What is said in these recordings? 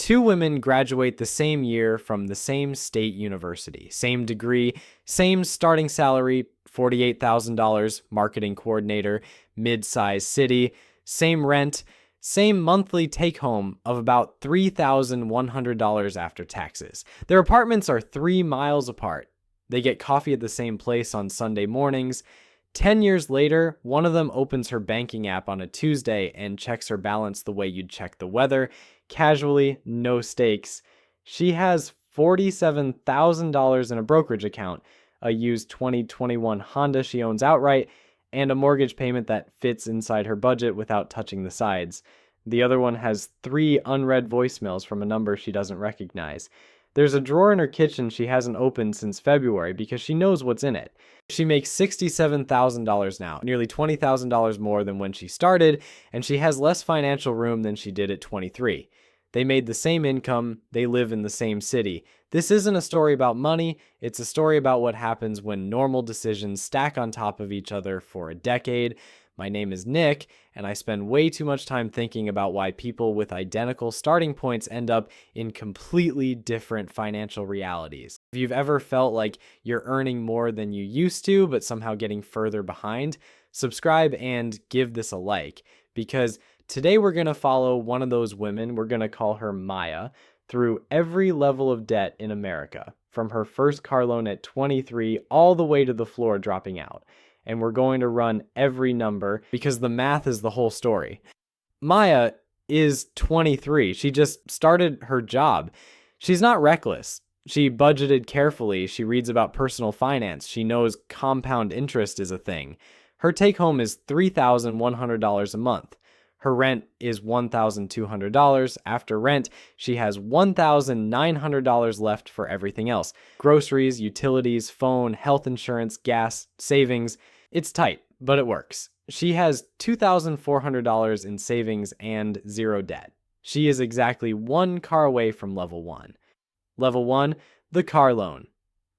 Two women graduate the same year from the same state university. Same degree, same starting salary, $48,000, marketing coordinator, mid-sized city, same rent, same monthly take-home of about $3,100 after taxes. Their apartments are 3 miles apart. They get coffee at the same place on Sunday mornings. 10 years later, one of them opens her banking app on a Tuesday and checks her balance the way you'd check the weather. Casually, no stakes. She has $47,000 in a brokerage account, a used 2021 Honda she owns outright, and a mortgage payment that fits inside her budget without touching the sides. The other one has 3 unread voicemails from a number she doesn't recognize. There's a drawer in her kitchen she hasn't opened since February because she knows what's in it. She makes $67,000 now, nearly $20,000 more than when she started, and she has less financial room than she did at 23. They made the same income, they live in the same city. This isn't a story about money, it's a story about what happens when normal decisions stack on top of each other for a decade. My name is Nick, and I spend way too much time thinking about why people with identical starting points end up in completely different financial realities. If you've ever felt like you're earning more than you used to, but somehow getting further behind, subscribe and give this a like, because today we're going to follow one of those women, we're going to call her Maya, through every level of debt in America, from her first car loan at 23 all the way to the floor dropping out. And we're going to run every number because the math is the whole story. Maya is 23. She just started her job. She's not reckless. She budgeted carefully. She reads about personal finance. She knows compound interest is a thing. Her take home is $3,100 a month. Her rent is $1,200. After rent, she has $1,900 left for everything else. Groceries, utilities, phone, health insurance, gas, savings. It's tight, but it works. She has $2,400 in savings and 0 debt. She is exactly 1 car away from level 1. Level 1, the car loan.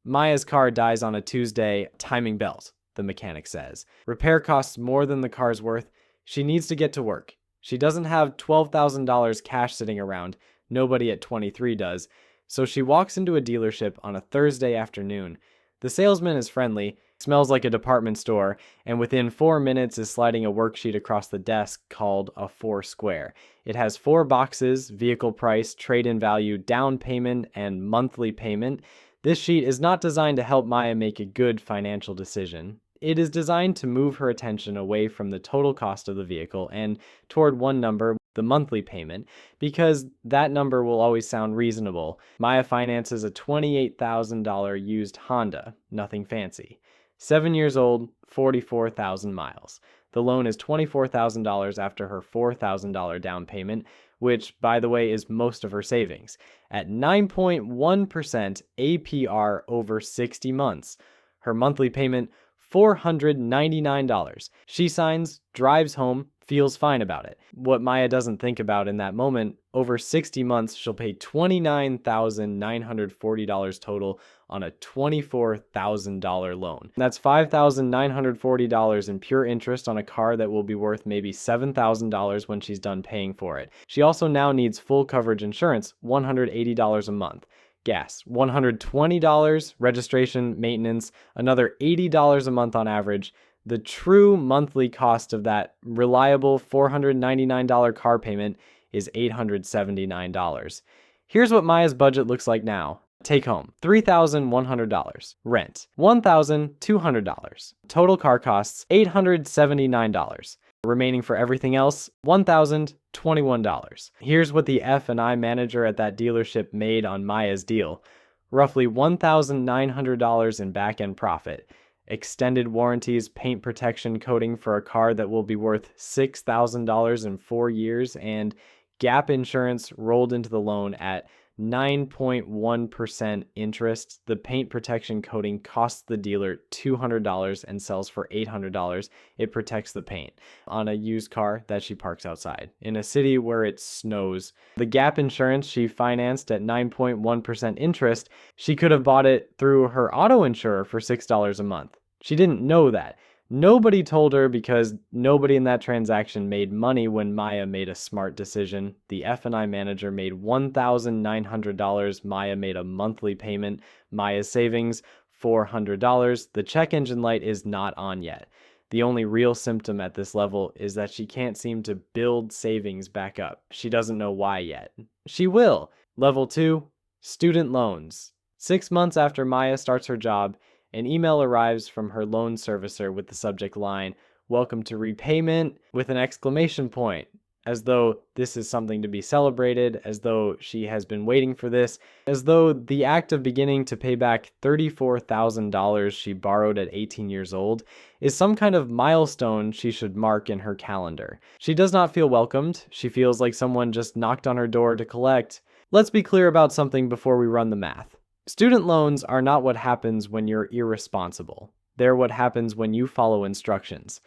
Maya's car dies on a Tuesday, timing belt, the mechanic says. Repair costs more than the car's worth. She needs to get to work. She doesn't have $12,000 cash sitting around. Nobody at 23 does. So she walks into a dealership on a Thursday afternoon. The salesman is friendly, smells like a department store, and within 4 minutes is sliding a worksheet across the desk called a 4 square. It has 4 boxes: vehicle price, trade-in value, down payment, and monthly payment. This sheet is not designed to help Maya make a good financial decision. It is designed to move her attention away from the total cost of the vehicle and toward one number, the monthly payment, because that number will always sound reasonable. Maya finances a $28,000 used Honda, nothing fancy. 7 years old, 44,000 miles. The loan is $24,000 after her $4,000 down payment, which, by the way, is most of her savings, at 9.1% APR over 60 months. Her monthly payment, $499. She signs, drives home, feels fine about it. What Maya doesn't think about in that moment, over 60 months, she'll pay $29,940 total on a $24,000 loan. That's $5,940 in pure interest on a car that will be worth maybe $7,000 when she's done paying for it. She also now needs full coverage insurance, $180 a month. Gas, $120, registration, maintenance, another $80 a month on average. The true monthly cost of that reliable $499 car payment is $879. Here's what Maya's budget looks like now. Take home, $3,100. Rent, $1,200. Total car costs, $879. Remaining for everything else, $1,021. Here's what the F&I manager at that dealership made on Maya's deal. Roughly $1,900 in back-end profit. Extended warranties, paint protection coating for a car that will be worth $6,000 in 4 years, and gap insurance rolled into the loan at 9.1% interest. The paint protection coating costs the dealer $200 and sells for $800. It protects the paint on a used car that she parks outside in a city where it snows. The gap insurance she financed at 9.1% interest, she could have bought it through her auto insurer for $6 a month. She didn't know that. Nobody told her because nobody in that transaction made money when Maya made a smart decision. The F&I manager made $1,900. Maya made a monthly payment. Maya's savings, $400. The check engine light is not on yet. The only real symptom at this level is that she can't seem to build savings back up. She doesn't know why yet. She will. Level 2, student loans. 6 months after Maya starts her job, an email arrives from her loan servicer with the subject line, "Welcome to repayment," with an exclamation point, as though this is something to be celebrated, as though she has been waiting for this, as though the act of beginning to pay back $34,000 she borrowed at 18 years old is some kind of milestone she should mark in her calendar. She does not feel welcomed. She feels like someone just knocked on her door to collect. Let's be clear about something before we run the math. Student loans are not what happens when you're irresponsible. They're what happens when you follow instructions.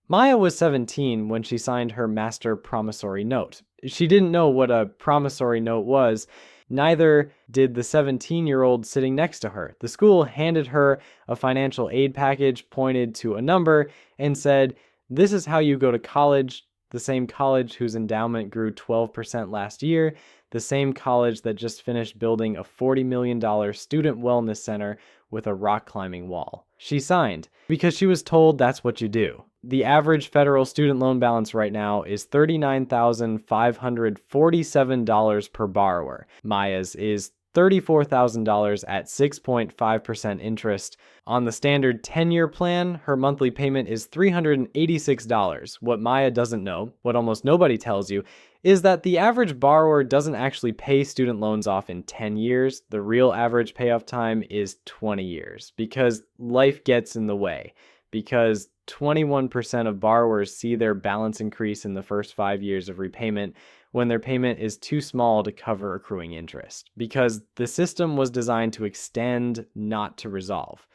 Maya was 17 when she signed her master promissory note. She didn't know what a promissory note was. Neither did the 17-year-old sitting next to her. The school handed her a financial aid package, pointed to a number, and said, "This is how you go to college," the same college whose endowment grew 12% last year, the same college that just finished building a $40 million student wellness center with a rock climbing wall. She signed because she was told that's what you do. The average federal student loan balance right now is $39,547 per borrower. Maya's is $34,000 at 6.5% interest. On the standard 10-year plan, her monthly payment is $386. What Maya doesn't know, what almost nobody tells you, is that the average borrower doesn't actually pay student loans off in 10 years. The real average payoff time is 20 years because life gets in the way. Because 21% of borrowers see their balance increase in the first 5 years of repayment when their payment is too small to cover accruing interest. Because the system was designed to extend, not to resolve.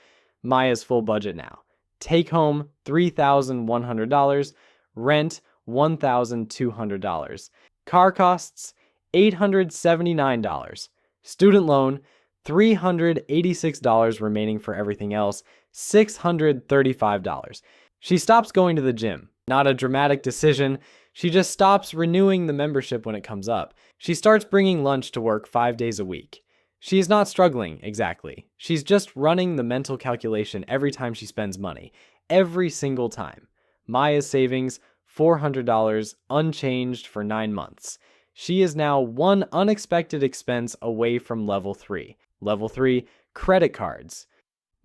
Maya's full budget now. Take home $3,100, rent $1,200. Car costs $879. Student loan $386 remaining for everything else, $635. She stops going to the gym. Not a dramatic decision. She just stops renewing the membership when it comes up. She starts bringing lunch to work 5 days a week. She is not struggling, exactly. She's just running the mental calculation every time she spends money. Every single time. Maya's savings, $400, unchanged for 9 months. She is now one unexpected expense away from level 3. Level 3, credit cards.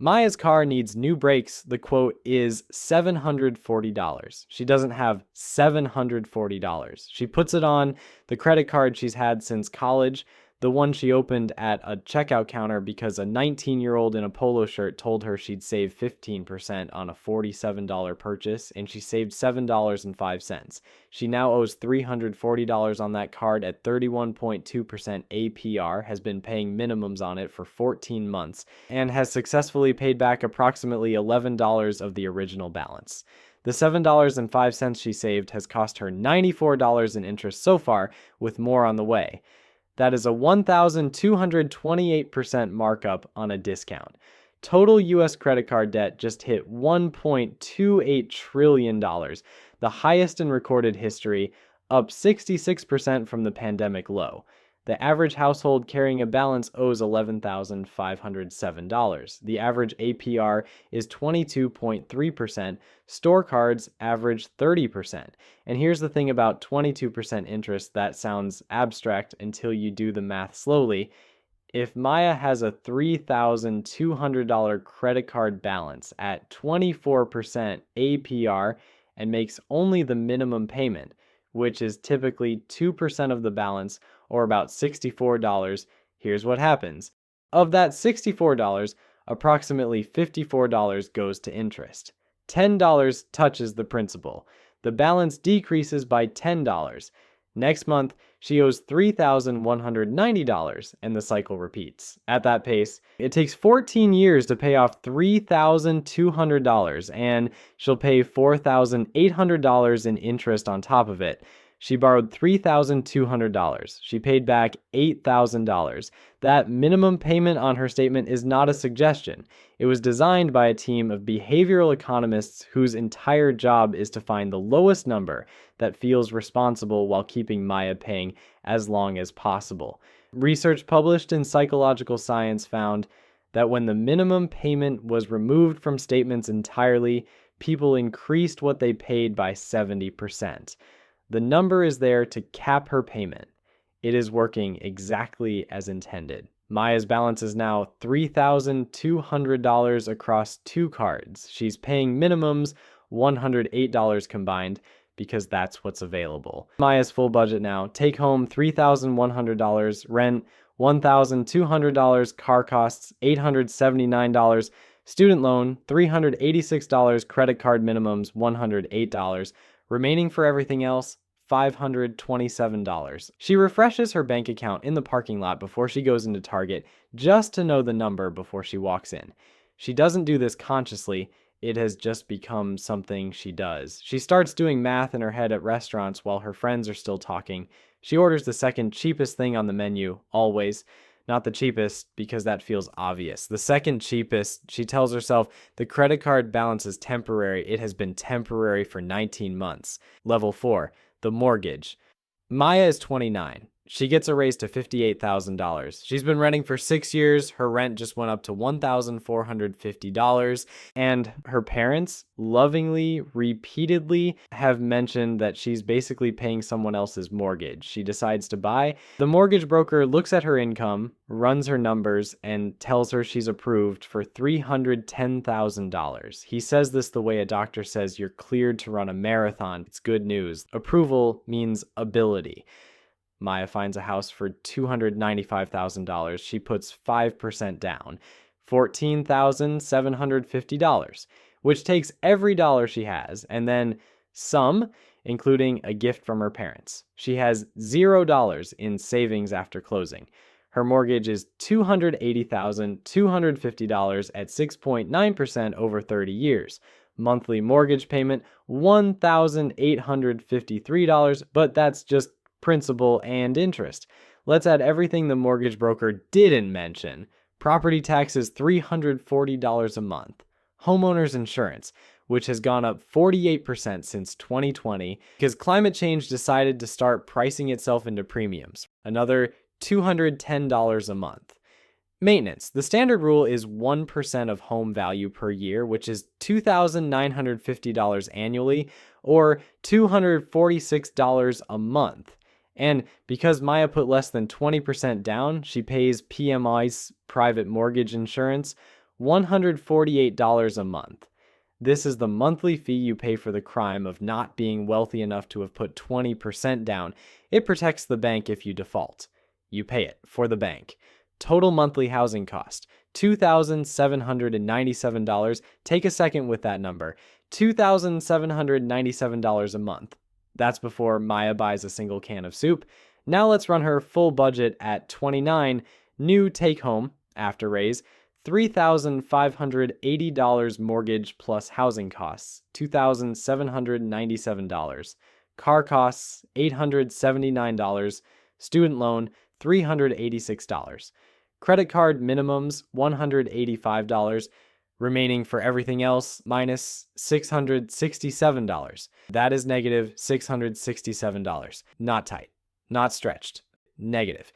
Maya's car needs new brakes. The quote is $740. She doesn't have $740. She puts it on the credit card she's had since college, the one she opened at a checkout counter because a 19-year-old in a polo shirt told her she'd save 15% on a $47 purchase, and she saved $7.05. She now owes $340 on that card at 31.2% APR, has been paying minimums on it for 14 months, and has successfully paid back approximately $11 of the original balance. The $7.05 she saved has cost her $94 in interest so far, with more on the way. That is a 1,228% markup on a discount. Total U.S. credit card debt just hit $1.28 trillion, the highest in recorded history, up 66% from the pandemic low. The average household carrying a balance owes $11,507. The average APR is 22.3%. Store cards average 30%. And here's the thing about 22% interest that sounds abstract until you do the math slowly. If Maya has a $3,200 credit card balance at 24% APR and makes only the minimum payment, which is typically 2% of the balance, or about $64, here's what happens. Of that $64, approximately $54 goes to interest. $10 touches the principal. The balance decreases by $10. Next month, she owes $3,190, and the cycle repeats. At that pace, it takes 14 years to pay off $3,200, and she'll pay $4,800 in interest on top of it. She borrowed $3,200. She paid back $8,000. That minimum payment on her statement is not a suggestion. It was designed by a team of behavioral economists whose entire job is to find the lowest number that feels responsible while keeping Maya paying as long as possible. Research published in Psychological Science found that when the minimum payment was removed from statements entirely, people increased what they paid by 70%. The number is there to cap her payment. It is working exactly as intended. Maya's balance is now $3,200 across 2 cards. She's paying minimums, $108 combined, because that's what's available. Maya's full budget now: take home $3,100, rent $1,200, car costs $879, student loan $386, credit card minimums $108, remaining for everything else $527. She refreshes her bank account in the parking lot before she goes into Target just to know the number before she walks in. She doesn't do this consciously. It has just become something she does. She starts doing math in her head at restaurants while her friends are still talking. She orders the second cheapest thing on the menu, always. Not the cheapest, because that feels obvious. The second cheapest, she tells herself the credit card balance is temporary. It has been temporary for 19 months. Level 4, the mortgage. Maya is 29. She gets a raise to $58,000. She's been renting for 6 years. Her rent just went up to $1,450. And her parents lovingly, repeatedly have mentioned that she's basically paying someone else's mortgage. She decides to buy. The mortgage broker looks at her income, runs her numbers, and tells her she's approved for $310,000. He says this the way a doctor says you're cleared to run a marathon. It's good news. Approval means ability. Maya finds a house for $295,000. She puts 5% down, $14,750, which takes every dollar she has, and then some, including a gift from her parents. She has $0 in savings after closing. Her mortgage is $280,250 at 6.9% over 30 years. Monthly mortgage payment, $1,853, but that's just principal and interest. Let's add everything the mortgage broker didn't mention. Property taxes, $340 a month. Homeowners insurance, which has gone up 48% since 2020 because climate change decided to start pricing itself into premiums. Another $210 a month. Maintenance. The standard rule is 1% of home value per year, which is $2,950 annually or $246 a month. And because Maya put less than 20% down, she pays PMI's private mortgage insurance $148 a month. This is the monthly fee you pay for the crime of not being wealthy enough to have put 20% down. It protects the bank if you default. You pay it for the bank. Total monthly housing cost, $2,797. Take a second with that number. $2,797 a month. That's before Maya buys a single can of soup. Now let's run her full budget at 29. New take home, after raise, $3,580 mortgage plus housing costs, $2,797. Car costs, $879. Student loan, $386. Credit card minimums, $185. Remaining for everything else, minus $667. That is negative $667. Not tight, not stretched, negative.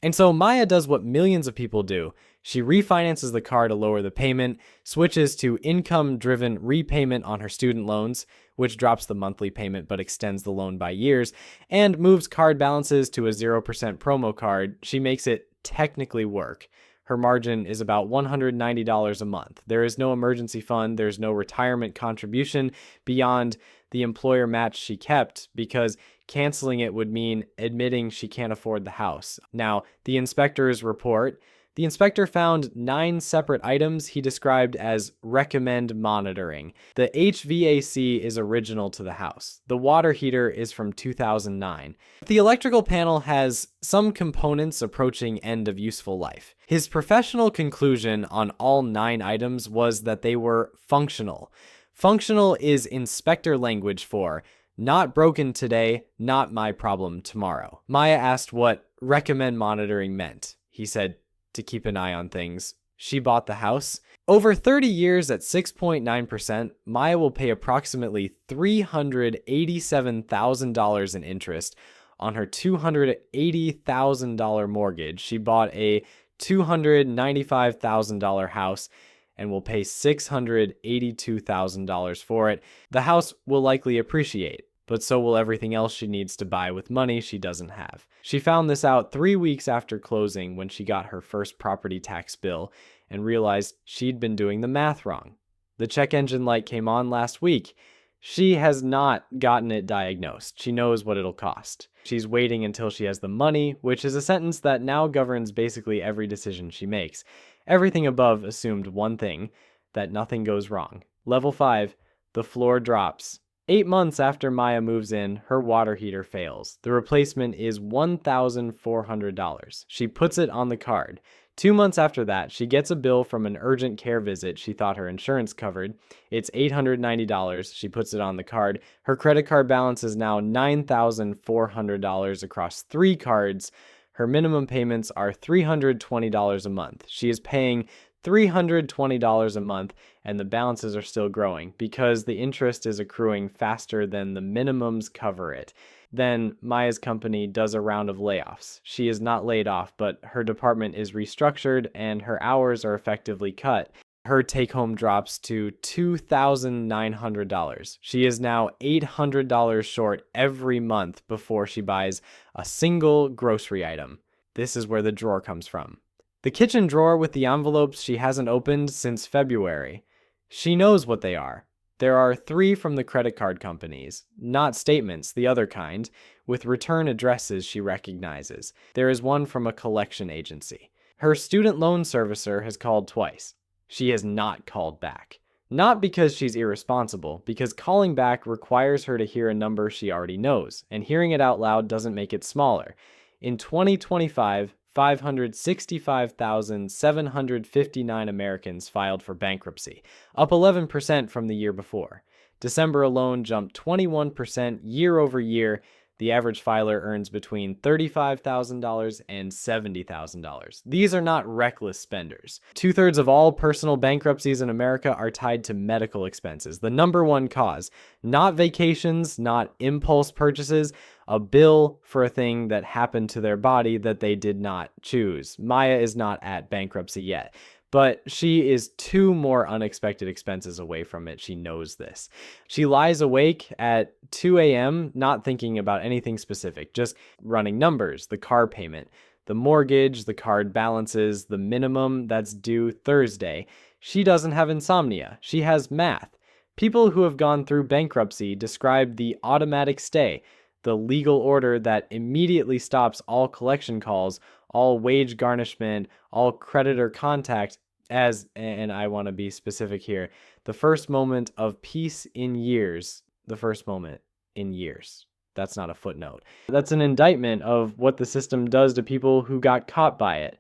And so Maya does what millions of people do. She refinances the car to lower the payment, switches to income-driven repayment on her student loans, which drops the monthly payment but extends the loan by years, and moves card balances to a 0% promo card. She makes it technically work. Her margin is about $190 a month. There is no emergency fund. There's no retirement contribution beyond the employer match she kept because canceling it would mean admitting she can't afford the house. Now, the inspector's report, the inspector found 9 separate items he described as recommend monitoring. The HVAC is original to the house. The water heater is from 2009. The electrical panel has some components approaching end of useful life. His professional conclusion on all 9 items was that they were functional. Functional is inspector language for Not broken today, not my problem tomorrow. Maya asked what recommend monitoring meant. He said to keep an eye on things. She bought the house. Over 30 years at 6.9%, Maya will pay approximately $387,000 in interest on her $280,000 mortgage. She bought a $295,000 house and will pay $682,000 for it. The house will likely appreciate, but so will everything else she needs to buy with money she doesn't have. She found this out 3 weeks after closing when she got her first property tax bill and realized she'd been doing the math wrong. The check engine light came on last week. She has not gotten it diagnosed. She knows what it'll cost. She's waiting until she has the money, which is a sentence that now governs basically every decision she makes. Everything above assumed one thing, that nothing goes wrong. Level 5, the floor drops. 8 months after Maya moves in, her water heater fails. The replacement is $1,400. She puts it on the card. 2 months after that, she gets a bill from an urgent care visit she thought her insurance covered. It's $890. She puts it on the card. Her credit card balance is now $9,400 across 3 cards. Her minimum payments are $320 a month. She is paying $320 a month, and the balances are still growing because the interest is accruing faster than the minimums cover it. Then Maya's company does a round of layoffs. She is not laid off, but her department is restructured and her hours are effectively cut. Her take-home drops to $2,900. She is now $800 short every month before she buys a single grocery item. This is where the drawer comes from. The kitchen drawer with the envelopes she hasn't opened since February. She knows what they are. There are 3 from the credit card companies, not statements, the other kind, with return addresses she recognizes. There is one from a collection agency. Her student loan servicer has called twice. She has not called back. Not because she's irresponsible, because calling back requires her to hear a number she already knows, and hearing it out loud doesn't make it smaller. In 2025, 565,759 Americans filed for bankruptcy, up 11% from the year before. December alone jumped 21% year over year. The average filer earns between $35,000 and $70,000. These are not reckless spenders. 2/3 of all personal bankruptcies in America are tied to medical expenses, the number one cause. Not vacations, not impulse purchases, a bill for a thing that happened to their body that they did not choose. Maya is not at bankruptcy yet, but she is 2 more unexpected expenses away from it. She knows this. She lies awake at 2 a.m., not thinking about anything specific, just running numbers, the car payment, the mortgage, the card balances, the minimum that's due Thursday. She doesn't have insomnia. She has math. People who have gone through bankruptcy describe the automatic stay, the legal order that immediately stops all collection calls, all wage garnishment, all creditor contact as, and I want to be specific here, the first moment of peace in years. The first moment in years. That's not a footnote. That's an indictment of what the system does to people who got caught by it.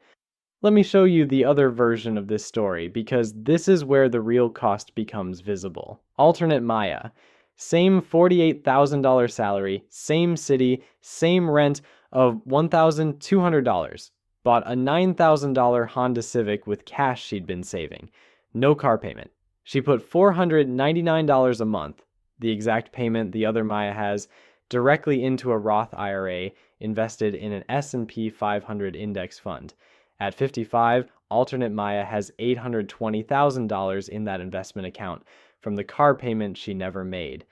Let me show you the other version of this story, because this is where the real cost becomes visible. Alternate Maya. Same $48,000 salary, same city, same rent of $1,200. Bought a $9,000 Honda Civic with cash she'd been saving. No car payment. She put $499 a month, the exact payment the other Maya has, directly into a Roth IRA invested in an S&P 500 index fund. At 55, alternate Maya has $820,000 in that investment account from the car payment she never made.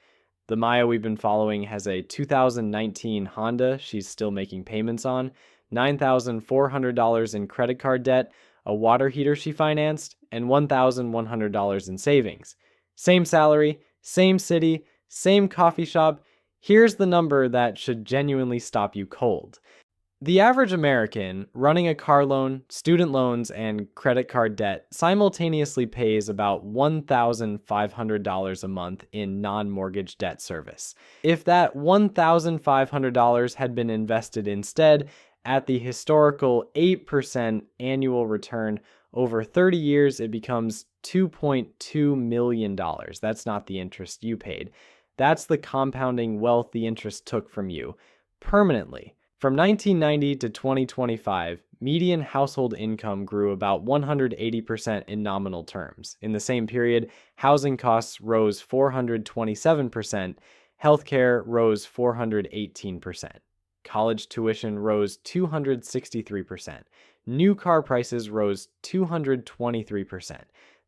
The Maya we've been following has a 2019 Honda she's still making payments on, $9,400 in credit card debt, a water heater she financed, and $1,100 in savings. Same salary, same city, same coffee shop. Here's the number that should genuinely stop you cold. The average American running a car loan, student loans, and credit card debt simultaneously pays about $1,500 a month in non-mortgage debt service. If that $1,500 had been invested instead at the historical 8% annual return over 30 years, it becomes $2.2 million. That's not the interest you paid. That's the compounding wealth the interest took from you, permanently. From 1990 to 2025, median household income grew about 180% in nominal terms. In the same period, housing costs rose 427%, healthcare rose 418%, college tuition rose 263%, new car prices rose 223%.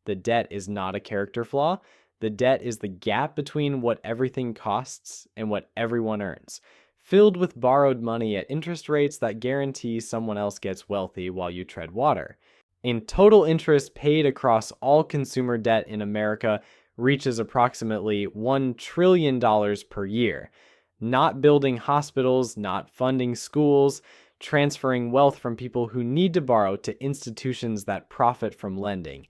The debt is not a character flaw. The debt is the gap between what everything costs and what everyone earns, filled with borrowed money at interest rates that guarantee someone else gets wealthy while you tread water. In total interest paid across all consumer debt in America reaches approximately $1 trillion per year. Not building hospitals, not funding schools, transferring wealth from people who need to borrow to institutions that profit from lending.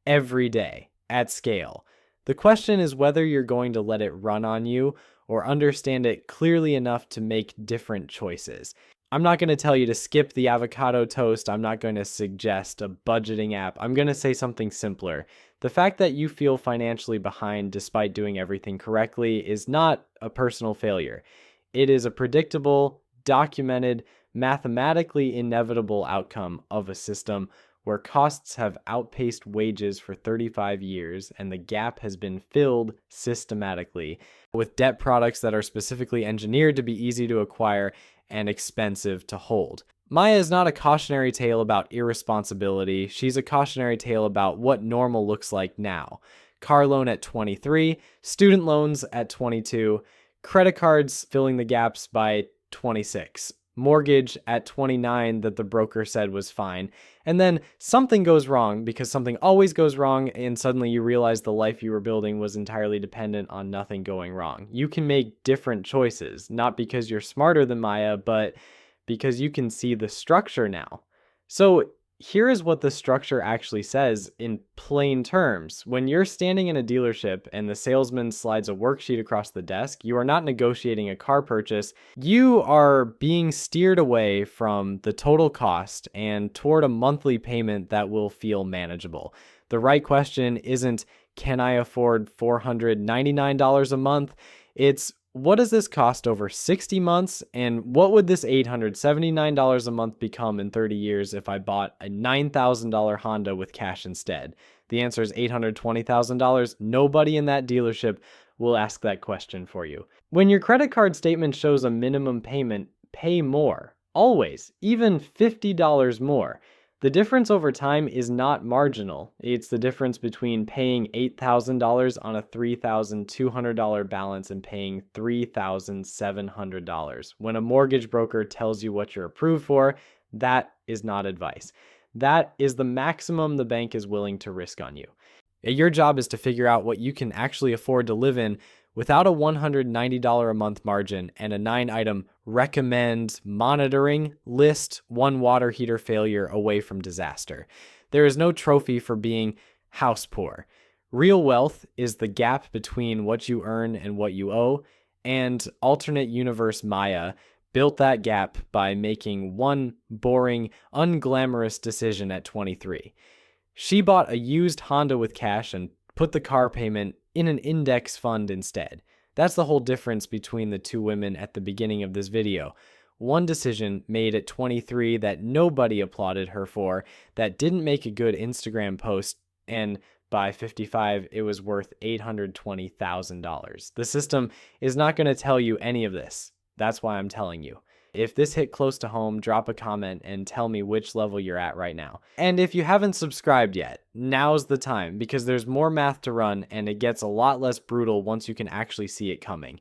Every day, at scale. The question is whether you're going to let it run on you or understand it clearly enough to make different choices. I'm not going to tell you to skip the avocado toast. I'm not going to suggest a budgeting app. I'm going to say something simpler. The fact that you feel financially behind despite doing everything correctly is not a personal failure. It is a predictable, documented, mathematically inevitable outcome of a system where costs have outpaced wages for 35 years and the gap has been filled systematically with debt products that are specifically engineered to be easy to acquire and expensive to hold. Maya is not a cautionary tale about irresponsibility. She's a cautionary tale about what normal looks like now. Car loan at 23, student loans at 22, credit cards filling the gaps by 26. Mortgage at 29 that the broker said was fine. And then something goes wrong because something always goes wrong, and suddenly you realize the life you were building was entirely dependent on nothing going wrong. You can make different choices, not because you're smarter than Maya, but because you can see the structure now. So here is what the structure actually says in plain terms. When you're standing in a dealership and the salesman slides a worksheet across the desk, you are not negotiating a car purchase. You are being steered away from the total cost and toward a monthly payment that will feel manageable. The right question isn't, can I afford $499 a month? It's, what does this cost over 60 months? And what would this $879 a month become in 30 years if I bought a $9,000 Honda with cash instead? The answer is $820,000. Nobody in that dealership will ask that question for you. When your credit card statement shows a minimum payment, pay more. Always, even $50 more. The difference over time is not marginal. It's the difference between paying $8,000 on a $3,200 balance and paying $3,700. When a mortgage broker tells you what you're approved for, that is not advice. That is the maximum the bank is willing to risk on you. Your job is to figure out what you can actually afford to live in without a $190 a month margin and a 9-item recommend monitoring list, one water heater failure away from disaster. There is no trophy for being house poor. Real wealth is the gap between what you earn and what you owe, and alternate universe Maya built that gap by making one boring, unglamorous decision at 23. She bought a used Honda with cash and put the car payment in an index fund instead. That's the whole difference between the two women at the beginning of this video. One decision made at 23 that nobody applauded her for, that didn't make a good Instagram post, and by 55, it was worth $820,000. The system is not going to tell you any of this. That's why I'm telling you. If this hit close to home, drop a comment and tell me which level you're at right now. And if you haven't subscribed yet, now's the time, because there's more math to run and it gets a lot less brutal once you can actually see it coming.